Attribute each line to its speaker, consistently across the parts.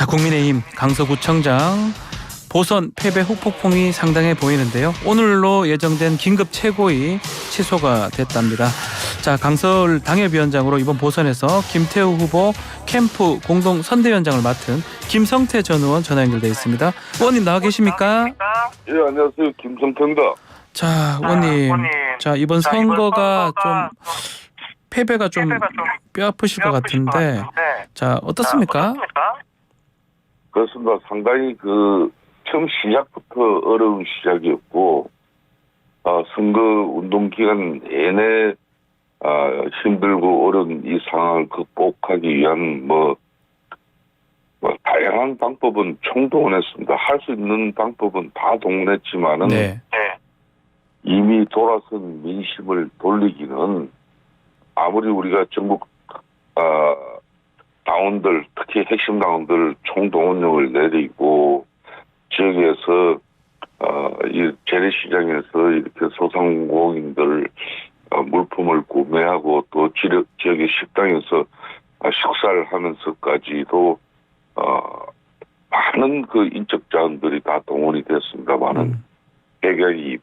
Speaker 1: 국민의힘 강서구청장 보선 패배 후폭풍이 상당해 보이는데요. 오늘로 예정된 긴급 최고위 취소가 됐답니다. 자, 강서울 당협위원장으로 이번 보선에서 김태우 후보 캠프 공동 선대위원장을 맡은 김성태 전 의원 전화 연결돼 있습니다. 의원님 나와 계십니까?
Speaker 2: 예, 안녕하세요. 김성태입니다.
Speaker 1: 자, 의원님. 자, 이번 선거가 좀 패배가 좀 뼈 아프실 것 같은데, 자, 어떻습니까?
Speaker 2: 그렇습니다. 상당히 처음 시작부터 어려운 시작이었고, 선거 운동 기간 내내 힘들고 어려운 이 상황을 극복하기 위한 다양한 방법은 총동원했습니다. 할 수 있는 방법은 다 동원했지만은
Speaker 1: 네.
Speaker 2: 이미 돌아선 민심을 돌리기는 아무리 우리가 전국 당원들, 특히 핵심 당원들 총동원령을 내리고 지역에서 이 재래시장에서 이렇게 소상공인들 물품을 구매하고 또 지역의 식당에서 식사를 하면서까지도 많은 인적 자원들이 다 동원이 됐습니다만은 백약이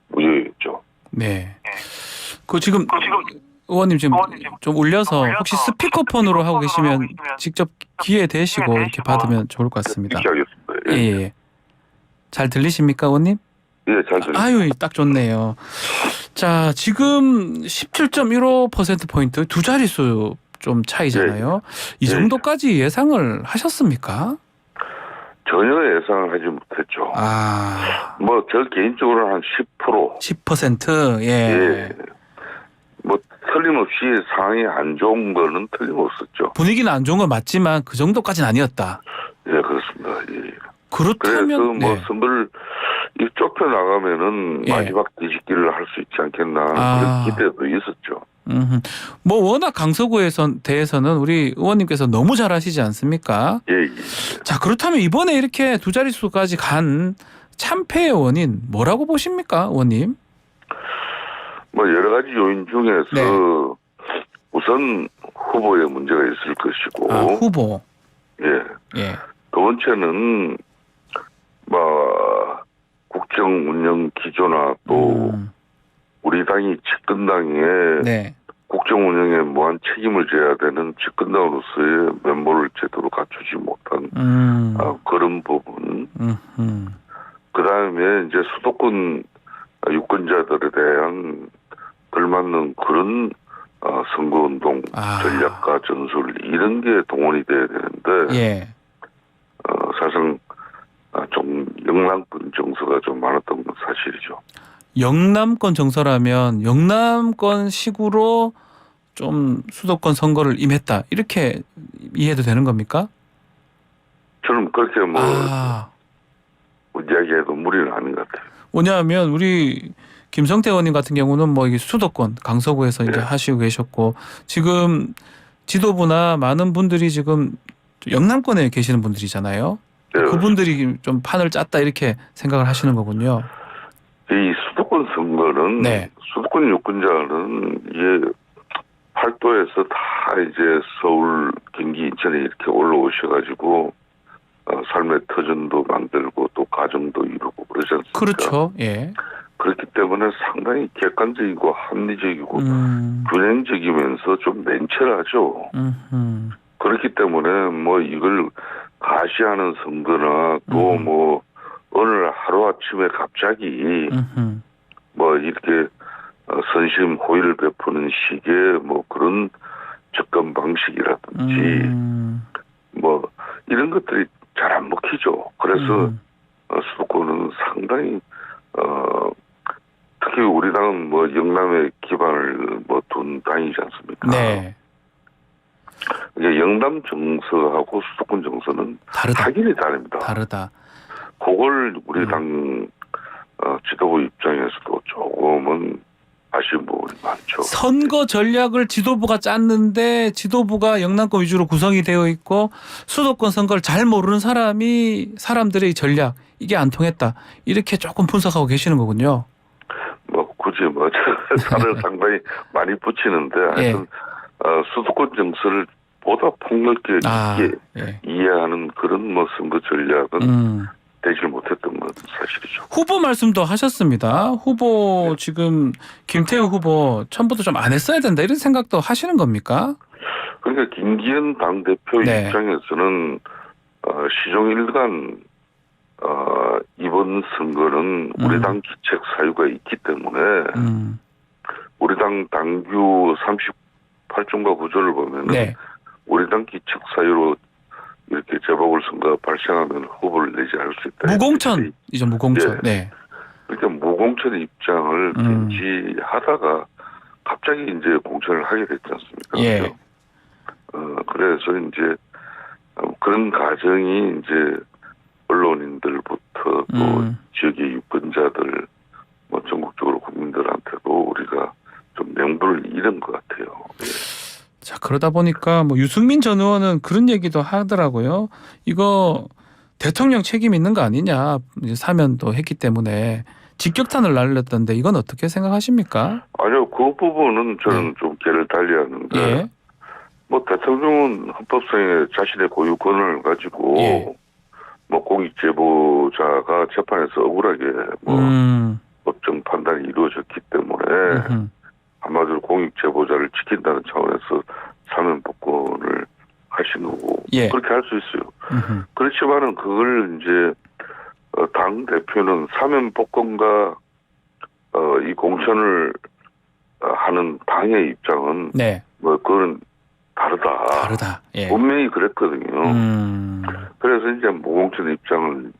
Speaker 2: 무효였죠.
Speaker 1: 네. 지금 의원님 지금 좀 울려서 혹시 스피커폰으로 하고 계시면 직접 귀에 대시고 이렇게 받으면 좋을 것 같습니다.
Speaker 2: 이렇게 하겠습니다.
Speaker 1: 예. 잘 들리십니까, 의원님?
Speaker 2: 예, 잘 들립니다.
Speaker 1: 아유, 딱 좋네요. 자, 지금 17.15%포인트 두 자릿수 좀 차이잖아요. 이 정도까지 예상을 하셨습니까?
Speaker 2: 전혀 예상을 하지 못했죠. 저 개인적으로는 한 10%.
Speaker 1: 10%? 예.
Speaker 2: 틀림없이 상황이 안 좋은 거는 틀림없었죠.
Speaker 1: 분위기는 안 좋은 건 맞지만 그 정도까지는 아니었다.
Speaker 2: 예, 그렇습니다. 예.
Speaker 1: 그렇다면
Speaker 2: 그래서 선거를 좁혀 나가면은 마지막 뒤집기를 할 수 있지 않겠나 그런 기대도 있었죠.
Speaker 1: 워낙 강서구에선 대해서는 우리 의원님께서 너무 잘하시지 않습니까?
Speaker 2: 예.
Speaker 1: 자, 그렇다면 이번에 이렇게 두 자릿수까지 간 참패의 원인 뭐라고 보십니까, 의원님?
Speaker 2: 여러 가지 요인 중에서 우선 후보의 문제가 있을 것이고.
Speaker 1: 후보.
Speaker 2: 예. 두 번째는 국정 운영 기조나 또 우리 당이 집권당에 국정 운영에 무한 책임을 져야 되는 집권당으로서의 면모를 제대로 갖추지 못한 그런 부분. 그다음에 이제 수도권 유권자들에 대한 걸맞는 그런 선거운동 전략과 전술 이런 게 동원이 돼야 되는데 사실은 좀 영남권 정서가 좀 많았던 건 사실이죠. 영남권
Speaker 1: 정서라면 영남권식으로 좀 수도권 선거를 임했다 이렇게 이해도 되는 겁니까?
Speaker 2: 저는 그렇게 이야기해도 무리는 아닌 것 같아요.
Speaker 1: 왜냐하면 우리 김성태 의원님 같은 경우는 이게 수도권 강서구에서 이제 하시고 계셨고 지금 지도부나 많은 분들이 지금 영남권에 계시는 분들이잖아요. 그분들이 좀 판을 짰다 이렇게 생각을 하시는 거군요.
Speaker 2: 이 수도권 선거는 수도권 유권자는 팔도에서 다 이제 서울, 경기, 인천에 이렇게 올라오셔가지고 삶의 터전도 만들고 또 가정도 이루고 그러지 않습니까?
Speaker 1: 그렇죠. 예.
Speaker 2: 그렇기 때문에 상당히 객관적이고 합리적이고 균형적이면서 좀 냉철하죠. 그렇기 때문에 이걸 가시하는 선거나 또 어느 하루아침에 갑자기 이렇게 선심 호의를 베푸는 식의 그런 접근 방식이라든지 이런 것들이 잘 안 먹히죠. 그래서 수도권은 상당히 특히 우리 당은 영남에 기반을 둔 당이지 않습니까?
Speaker 1: 네.
Speaker 2: 영남 정서하고 수도권 정서는 확연히 다릅니다.
Speaker 1: 다르다.
Speaker 2: 그걸 우리 당 지도부 입장에서도 조금은 아쉬운 부분이 많죠.
Speaker 1: 선거 전략을 지도부가 짰는데 지도부가 영남권 위주로 구성이 되어 있고 수도권 선거를 잘 모르는 사람들의 전략 이게 안 통했다. 이렇게 조금 분석하고 계시는 거군요.
Speaker 2: 굳이 살을 상당히 많이 붙이는데 하여튼 수도권 정서를 보다 폭넓게
Speaker 1: 예.
Speaker 2: 이해하는 그런 뭐 선거 전략은 되지 못했던 건 사실이죠.
Speaker 1: 후보 말씀도 하셨습니다. 후보 지금 김태우 후보 처음부터 좀 안 했어야 된다 이런 생각도 하시는 겁니까?
Speaker 2: 그러니까 김기현 당대표
Speaker 1: 네.
Speaker 2: 입장에서는 시종일관 이번 선거는 우리 당 기책 사유가 있기 때문에 우리 당 당규 38조인가 구조를 보면은
Speaker 1: 네.
Speaker 2: 우리 당 기책 사유로 이렇게 재보궐선거가 발생하면 후보를 내지 않을 수 있다.
Speaker 1: 무공천이죠, 무공천.
Speaker 2: 예.
Speaker 1: 네.
Speaker 2: 그러니까 무공천 입장을 견지하다가 갑자기 이제 공천을 하게 됐지 않습니까?
Speaker 1: 예.
Speaker 2: 그래서 이제 그런 과정이 이제 언론인들부터 또 지역의 유권자들 뭐 전국적으로 국민들한테도 우리가 좀 명분을 잃은 것 같아요. 예.
Speaker 1: 자, 그러다 보니까 뭐 유승민 전 의원은 그런 얘기도 하더라고요. 이거 대통령 책임 있는 거 아니냐. 이제 사면도 했기 때문에 직격탄을 날렸던데 이건 어떻게 생각하십니까?
Speaker 2: 아니요, 그 부분은 저는 좀 개를 달리하는데
Speaker 1: 예.
Speaker 2: 뭐 대통령은 헌법상의 자신의 고유 권한을 가지고
Speaker 1: 예.
Speaker 2: 뭐 공익 제보자가 재판에서 억울하게 뭐 법정 판단이 이루어졌기 때문에 한마디로 공익 제보자를 지킨다는 차원에서 사면 복권을 하신 거고
Speaker 1: 예.
Speaker 2: 그렇게 할 수 있어요. 그렇지만은 그걸 이제 당 대표는 사면 복권과 이 공천을 하는 당의 입장은
Speaker 1: 네.
Speaker 2: 뭐 그건 다르다.
Speaker 1: 예.
Speaker 2: 분명히 그랬거든요. 그래서 이제 무공천 입장을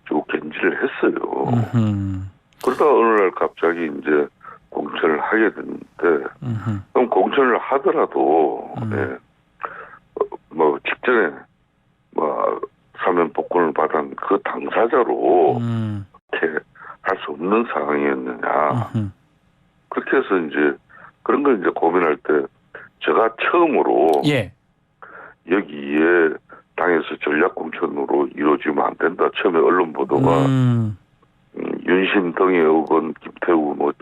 Speaker 2: 쭉 견지를 했어요. 그러다 어느 날 갑자기 이제 공천을 하게 됐는데 그럼 공천을 하더라도 네, 뭐 직전에 뭐 사면 복권을 받은 그 당사자로 이렇게 할 수 없는 상황이었느냐. 그렇게 해서 이제 그런 걸 이제 고민할 때 제가 처음으로
Speaker 1: 예.
Speaker 2: 여기에 당에서 전략 공천으로 이루어지면 안 된다. 처음에 언론 보도가 윤심 등의 의원 김태우 뭐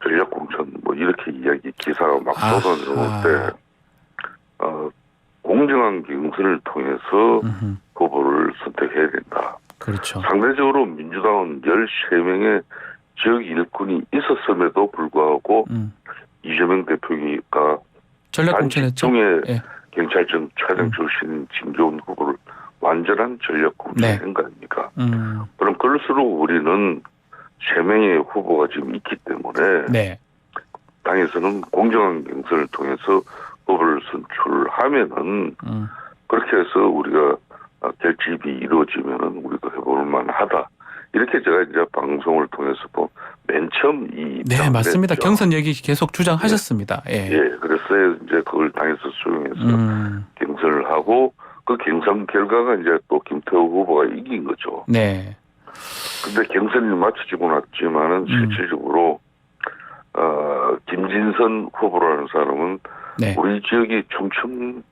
Speaker 2: 전략 공천 뭐 이렇게 이야기 기사가 막 쏟아내올 때 공정한 경선을 통해서 후보를 선택해야 된다.
Speaker 1: 그렇죠.
Speaker 2: 상대적으로 민주당은 13명의 지역 일꾼이 있었음에도 불구하고 이재명 대표가
Speaker 1: 전략 공천했죠.
Speaker 2: 중에
Speaker 1: 예.
Speaker 2: 경찰청 차장 출신 진교훈 후보를 완전한 전략 공천한 거 아닙니까? 그럼 그럴수록 우리는 3명의 후보가 지금 있기 때문에
Speaker 1: 네. 당에서는
Speaker 2: 공정한 경선을 통해서 후보를 선출하면은 그렇게 해서 우리가 결집이 이루어지면은 우리도 해볼 만하다. 이렇게 제가 이제 방송을 통해서 맨 처음
Speaker 1: 네, 맞습니다.
Speaker 2: 했죠.
Speaker 1: 경선 얘기 계속 주장하셨습니다. 예.
Speaker 2: 예, 그래서 이제 그걸 당에서 수용해서 경선을 하고 그 경선 결과가 이제 또 김태우 후보가 이긴 거죠.
Speaker 1: 네.
Speaker 2: 근데 경선이 마쳐지고 났지만은 실질적으로 김진선 후보라는 사람은
Speaker 1: 네.
Speaker 2: 우리 지역이 충청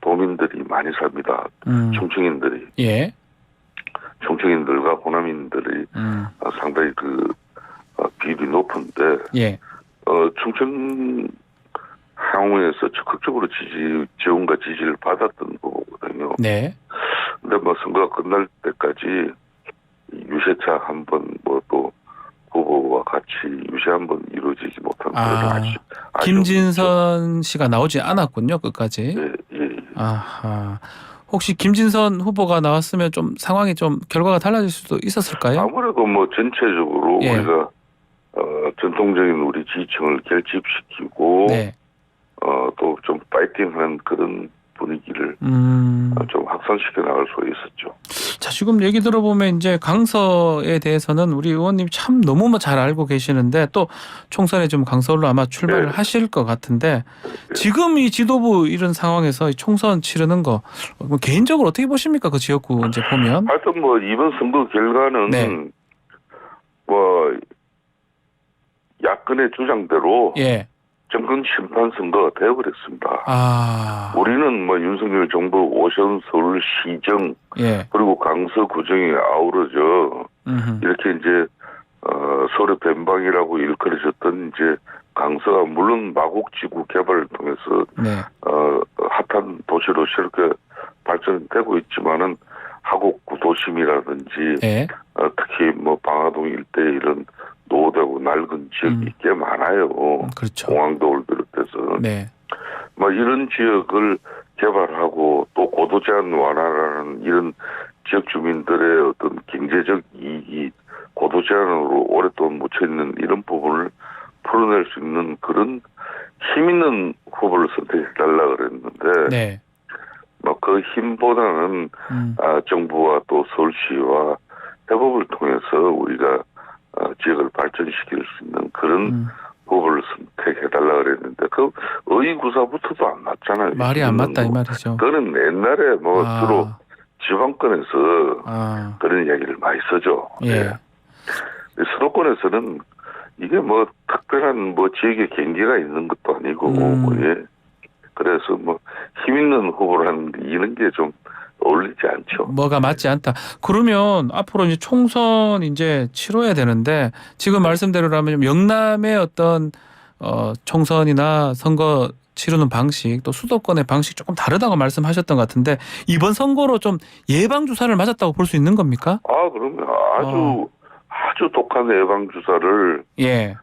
Speaker 2: 도민들이 많이 삽니다. 충청인들이.
Speaker 1: 예.
Speaker 2: 충청인들과 호남인들이 상당히 그 비율이 높은데
Speaker 1: 예.
Speaker 2: 충청 향후에서 적극적으로 지원과 지지를 받았던 후보거든요.
Speaker 1: 네.
Speaker 2: 근데 뭐 선거가 끝날 때까지 유세차 한 번 뭐 또 후보와 같이 유세 한 번 이루어지지 못한 그런
Speaker 1: 김진선 씨가 나오지 않았군요, 끝까지.
Speaker 2: 예.
Speaker 1: 아하. 혹시 김진선 후보가 나왔으면 좀 상황이 좀 결과가 달라질 수도 있었을까요?
Speaker 2: 아무래도 뭐 전체적으로
Speaker 1: 예.
Speaker 2: 우리가 전통적인 우리 지지층을 결집시키고
Speaker 1: 네.
Speaker 2: 또 좀 파이팅하는 그런 분위기를 좀 확산시켜 나갈 수 있었죠.
Speaker 1: 자, 지금 얘기 들어보면 이제 강서에 대해서는 우리 의원님 참 너무 잘 알고 계시는데 또 총선에 좀 강서로 아마 출마를
Speaker 2: 네.
Speaker 1: 하실 것 같은데 지금 이 지도부 이런 상황에서 이 총선 치르는 거 뭐 개인적으로 어떻게 보십니까? 그 지역구 이제 보면.
Speaker 2: 하여튼 뭐 이번 선거 결과는
Speaker 1: 네.
Speaker 2: 뭐 야권의 주장대로
Speaker 1: 예.
Speaker 2: 정권 심판 선거가 되어버렸습니다. 우리는 뭐 윤석열 정부 오션 서울시정
Speaker 1: 예.
Speaker 2: 그리고 강서구정이 아우러져 이렇게 이제 서울의 변방이라고 일컬어졌던 이제 강서가 물론 마곡지구 개발을 통해서
Speaker 1: 네.
Speaker 2: 핫한 도시로 이렇게 발전되고 있지만은 하곡 구도심이라든지
Speaker 1: 예.
Speaker 2: 특히 뭐 방화동 일대 이런 노후되고 낡은 지역이 꽤 많아요.
Speaker 1: 그렇죠.
Speaker 2: 공항도를 비롯해서
Speaker 1: 네.
Speaker 2: 뭐 이런 지역을 개발하고 또 고도 제한 완화라는 이런 지역 주민들의 어떤 경제적 이익이 고도 제한으로 오랫동안 묻혀 있는 이런 부분을 풀어낼 수 있는 그런 힘 있는 후보를 선택해 달라 그랬는데
Speaker 1: 네.
Speaker 2: 뭐 그 힘보다는 정부와 또 서울시와 협업을 통해서 우리가 지역을 발전시킬 수 있는 그런 후보를 선택해달라 그랬는데 그 의구사부터도 안 맞잖아요.
Speaker 1: 말이 안 맞다 이 말이죠.
Speaker 2: 그거는 옛날에 뭐 주로 지방권에서 그런 이야기를 많이 쓰죠.
Speaker 1: 예.
Speaker 2: 네. 수도권에서는 이게 뭐 특별한 뭐 지역의 경계가 있는 것도 아니고 예. 그래서 뭐 힘 있는 후보를 하는데 이런 게 좀 어울리지 않죠.
Speaker 1: 뭐가 맞지 않다. 그러면 앞으로 이제 총선 이제 치러야 되는데 지금 말씀대로라면 영남의 어떤 총선이나 선거 치르는 방식 또 수도권의 방식 조금 다르다고 말씀하셨던 것 같은데 이번 선거로 좀 예방 주사를 맞았다고 볼 수 있는 겁니까?
Speaker 2: 그러면 아주 독한 예방 주사를
Speaker 1: 예.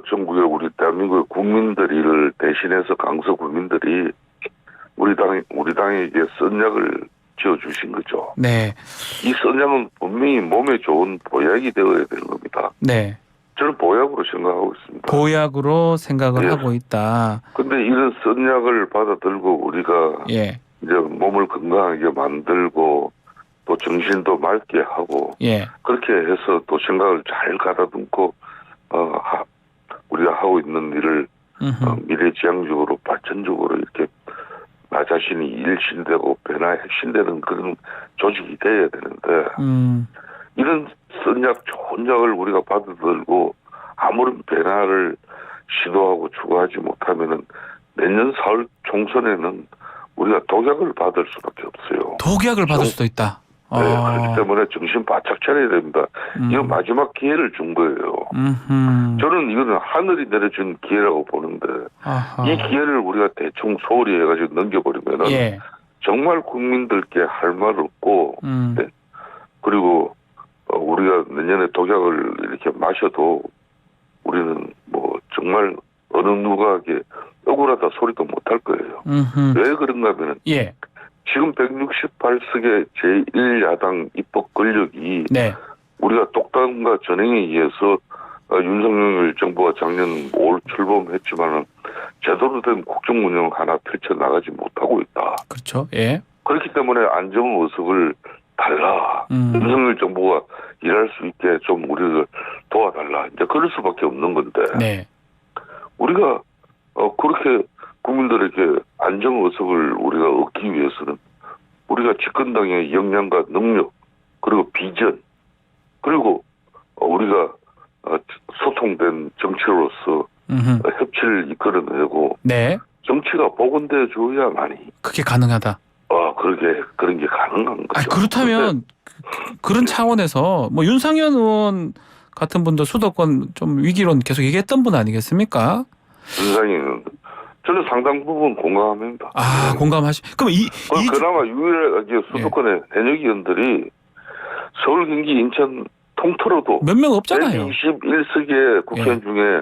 Speaker 2: 전국의 우리 대한민국의 국민들을 대신해서 강서 국민들이 우리 당에게 선약을 지어주신 거죠.
Speaker 1: 네.
Speaker 2: 이 선약은 분명히 몸에 좋은 보약이 되어야 되는 겁니다.
Speaker 1: 네.
Speaker 2: 저는 보약으로 생각하고 있습니다.
Speaker 1: 보약으로 생각을 하고 있다.
Speaker 2: 근데 이런 선약을 받아들고 우리가
Speaker 1: 예.
Speaker 2: 이제 몸을 건강하게 만들고 또 정신도 맑게 하고 그렇게 해서 또 생각을 잘 가다듬고 우리가 하고 있는 일을 미래지향적으로 발전적으로 이렇게 나 자신이 일신되고 변화에 핵심되는 그런 조직이 돼야 되는데 이런 선약 좋은 약을 우리가 받아들고 아무런 변화를 시도하고 추구하지 못하면은 내년 4월 총선에는 우리가 독약을 받을 수밖에 없어요.
Speaker 1: 독약을 받을 수도 있다.
Speaker 2: 네, 그렇기 때문에 정신 바짝 차려야 됩니다. 이거 마지막 기회를 준 거예요. 저는 이거는 하늘이 내려준 기회라고 보는데 이 기회를 우리가 대충 소홀히 해가지고 넘겨버리면은 정말 국민들께 할 말 없고 네? 그리고 우리가 내년에 독약을 이렇게 마셔도 우리는 뭐 정말 어느 누구에게 억울하다 소리도 못할 거예요. 왜 그런가 하면은 지금 168석의 제1야당 입법 권력이 우리가 독단과 전행에 의해서 윤석열 정부가 작년 5월 출범했지만은 제대로 된 국정 운영 하나 펼쳐나가지 못하고 있다.
Speaker 1: 그렇죠. 예.
Speaker 2: 그렇기 때문에 안정 의석을 달라. 윤석열 정부가 일할 수 있게 좀 우리를 도와달라. 이제 그럴 수밖에 없는 건데. 우리가 그렇게 국민들에게 안정 의석을 우리가 얻기 위해서는 우리가 집권당의 역량과 능력 그리고 비전 그리고 우리가 소통된 정치로서 협치를 이끌어내고 정치가 복원돼 줘야만이
Speaker 1: 그게 가능하다.
Speaker 2: 그런 게 가능한 거죠.
Speaker 1: 그렇다면 그런 차원에서 뭐 윤상현 의원 같은 분도 수도권 좀 위기론 계속 얘기했던 분 아니겠습니까?
Speaker 2: 윤상현 저는 상당 부분 공감합니다.
Speaker 1: 공감하시. 그럼
Speaker 2: 그나마 유일하게 수도권의 현역 의원들이 서울, 경기, 인천 통틀어도
Speaker 1: 몇 명 없잖아요.
Speaker 2: 121석의 국회의원 중에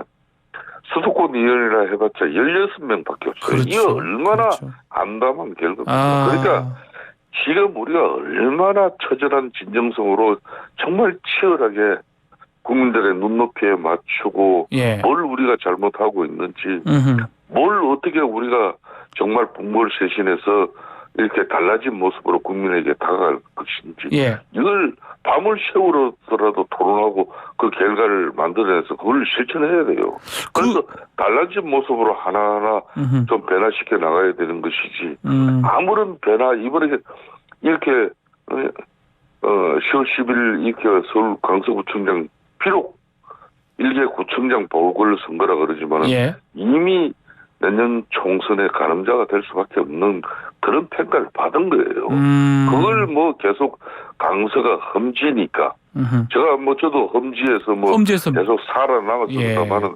Speaker 2: 수도권 의원이라 해봤자 16명밖에 없어요. 이게 얼마나 암담한 결과입니까? 그러니까 지금 우리가 얼마나 처절한 진정성으로 정말 치열하게 국민들의 눈높이에 맞추고 뭘 우리가 잘못하고 있는지 뭘 어떻게 우리가 정말 분모를 쇄신해서 이렇게 달라진 모습으로 국민에게 다가갈 것인지 이걸 밤을 새우더라도 토론하고 그 결과를 만들어내서 그걸 실천해야 돼요. 그래서 달라진 모습으로 하나하나 좀 변화시켜 나가야 되는 것이지 아무런 변화 이번에 이렇게 10월 10일 이렇게 서울 강서구청장 비록 일개 구청장 보궐선거라 그러지만 이미 내년 총선의 가늠자가 될 수밖에 없는 그런 평가를 받은 거예요. 그걸 뭐 계속 강서가 험지니까 제가 뭐 저도 험지에서 계속 살아남았습니다만은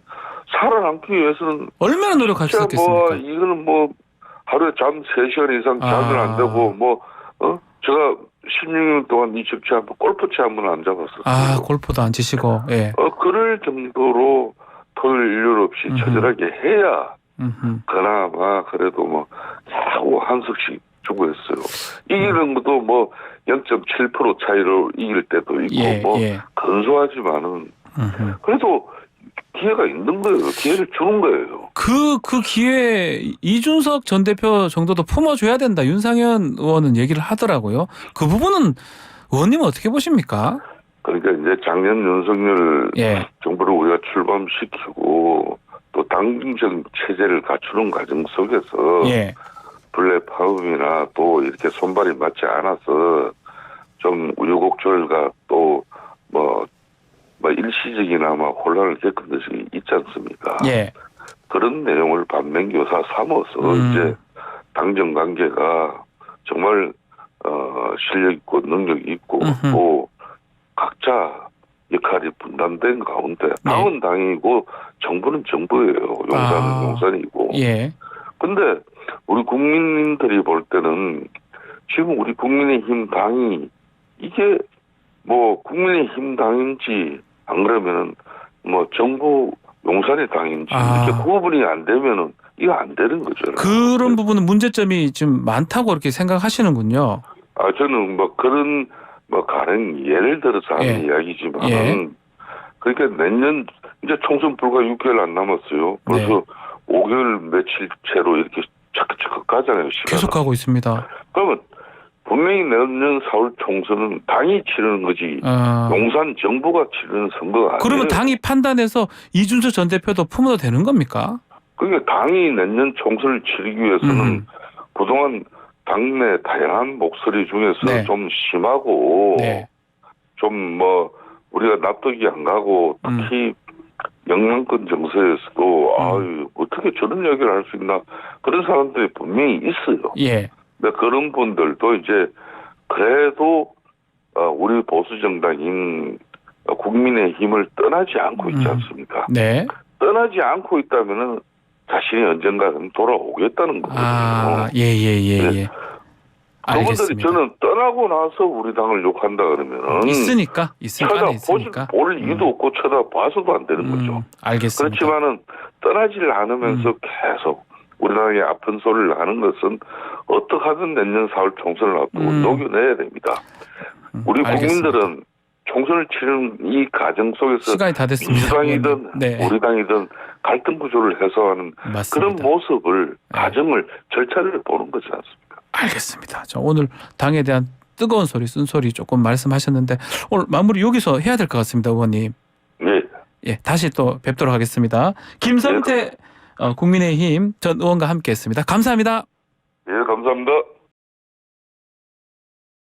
Speaker 2: 살아남기 위해서는
Speaker 1: 얼마나 노력하셨겠습니까?
Speaker 2: 이거는 뭐 하루에 잠 3시간 이상 잠을 안 자고 제가 16년 동안 이 정치 한번 골프채 한 번 안 잡았었어요.
Speaker 1: 골프도 안 치시고. 예.
Speaker 2: 그럴 정도로 토요일 일요일 없이 처절하게 해야 그나마 그래도 자꾸 한석씩 주고 했어요. 이기는 것도 0.7% 차이로 이길 때도 있고 근소하지만은 그래도 기회가 있는 거예요. 기회를 주는 거예요.
Speaker 1: 그 기회에 이준석 전 대표 정도도 품어줘야 된다. 윤상현 의원은 얘기를 하더라고요. 그 부분은 의원님은 어떻게 보십니까?
Speaker 2: 그러니까 이제 작년 윤석열 정부를 우리가 출범시키고 또 당정 체제를 갖추는 과정 속에서 블랙파움이나 또 이렇게 손발이 맞지 않아서 좀 우여곡절과 또 일시적이나 혼란을 겪은 것이 있지 않습니까? 그런 내용을 반면교사 삼아서 이제 당정 관계가 정말 실력 있고 능력 있고 또 각자 역할이 분담된 가운데 당은 당이고 정부는 정부예요. 용산은 용산이고. 근데 우리 국민들이 볼 때는 지금 우리 국민의힘 당이 이게 국민의힘 당인지 안 그러면은 정부 용산의 당인지 이렇게 구분이 안 되면은 이거 안 되는 거죠.
Speaker 1: 그런 부분은 문제점이 좀 많다고 이렇게 생각하시는군요.
Speaker 2: 저는 그런 가령 예를 들어서 하는 이야기지만 그러니까 내년 이제 총선 불과 6개월 안 남았어요. 벌써 5개월 며칠 채로 이렇게 차크차크 가잖아요. 시간은.
Speaker 1: 계속 가고 있습니다.
Speaker 2: 그러면 분명히 내년 4월 총선은 당이 치르는 거지 용산 정부가 치르는 선거가 아니에요.
Speaker 1: 그러면 당이 판단해서 이준석 전 대표도 품어도 되는 겁니까?
Speaker 2: 그러니까 당이 내년 총선을 치르기 위해서는 그동안 당내 다양한 목소리 중에서 좀 심하고 좀 우리가 납득이 안 가고 특히 영남권 정서에서도 어떻게 저런 이야기를 할 수 있나 그런 사람들이 분명히 있어요. 근데 그런 분들도 이제 그래도 우리 보수 정당인 국민의힘을 떠나지 않고 있지 않습니까? 떠나지 않고 있다면은 자신이 언젠가는 돌아오겠다는 거거든요. 그분들이 저는 떠나고 나서 우리 당을 욕한다 그러면은
Speaker 1: 있으니까
Speaker 2: 볼 이유도 없고 쳐다봐서도 안 되는 거죠.
Speaker 1: 알겠습니다.
Speaker 2: 그렇지만은 떠나지를 않으면서 계속 우리 당의 아픈 소리를 하는 것은 어떻게 하든 내년 4월 총선을 앞두고 녹여내야 됩니다. 우리 국민들은 총선을 치르는 이 과정 속에서
Speaker 1: 시간이 다 됐습니다.
Speaker 2: 민주당이든 우리 당이든 갈등 구조를 해소하는 그런 모습을 과정을 절차를 보는 거지 않습니까?
Speaker 1: 알겠습니다. 오늘 당에 대한 뜨거운 소리, 쓴소리 조금 말씀하셨는데 오늘 마무리 여기서 해야 될 것 같습니다, 의원님. 다시 또 뵙도록 하겠습니다. 김성태 국민의힘 전 의원과 함께했습니다. 감사합니다.
Speaker 2: 감사합니다.